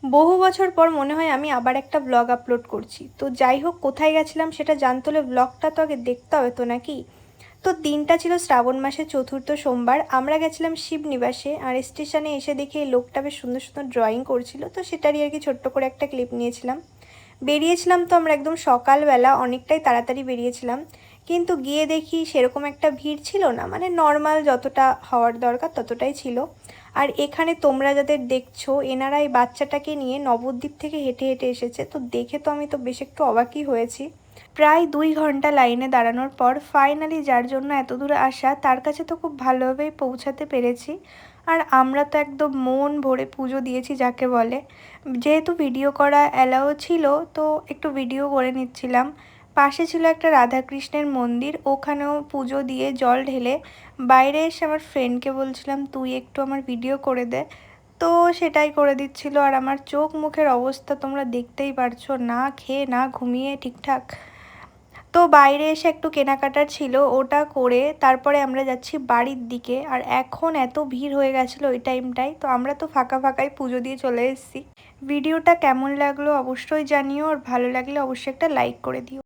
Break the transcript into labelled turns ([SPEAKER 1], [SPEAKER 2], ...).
[SPEAKER 1] বহু বছর পর মনে হয় আমি আবার একটা ব্লগ আপলোড করছি। তো যাই হোক, কোথায় গেছিলাম সেটা জানতে হলে ব্লগটা তো আগে দেখতে হবে তো নাকি। তো দিনটা ছিল শ্রাবণ মাসের চতুর্থ সোমবার। আমরা গেছিলাম শিবনিবাসে, আর স্টেশনে এসে দেখি এই লোকটা বেশ সুন্দর সুন্দর ড্রয়িং করছিল, তো সেটারই আর কি ছোট্ট করে একটা ক্লিপ নিয়েছিলাম। বেরিয়েছিলাম তো আমরা একদম সকালবেলা, অনেকটাই তাড়াতাড়ি বেরিয়েছিলাম, কিন্তু গিয়ে দেখি সেরকম একটা ভিড় ছিল না, মানে নর্মাল যতটা হওয়ার দরকার ততটাই ছিল। আর এখানে তোমরা যাদের দেখছো, এনারা এই বাচ্চাটাকে নিয়ে নবদ্বীপ থেকে হেঁটে হেঁটে এসেছে। তো দেখে তো আমি তো বেশ একটু অবাকই হয়েছি। প্রায় 2 ঘন্টা লাইনে দাঁড়ানোর পর ফাইনালি যার জন্য এত দূর আসা, তার কাছে তো খুব ভালোভাবেই পৌঁছাতে পেরেছি। আর আমরা তো একদম মন ভরে পুজো দিয়েছি যাকে বলে। যেহেতু ভিডিও করা অ্যালাও ছিল, তো একটু ভিডিও করে নিচ্ছিলাম। পাশে ছিল একটা রাধাকৃষ্ণের মন্দির, ওখানেও পুজো দিয়ে জল ঢেলে বাইরে এসে আমার ফ্রেন্ডকে বলছিলাম তুই একটু আমার ভিডিও করে দে। তো সেটাই করে দিচ্ছিল। আর আমার চোখ মুখের অবস্থা তোমরা দেখতেই পারছো, না খেয়ে না ঘুমিয়ে ঠিকঠাক। তো বাইরে এসে একটু কেনাকাটার ছিল, ওটা করে তারপরে আমরা যাচ্ছি বাড়ির দিকে। আর এখন এত ভিড় হয়ে গেছিলো ওই টাইমটায়, তো আমরা তো ফাঁকা ফাঁকাই পুজো দিয়ে চলে এসেছি। ভিডিওটা কেমন লাগলো অবশ্যই জানিও, আর ভালো লাগলে অবশ্যই একটা লাইক করে দিও।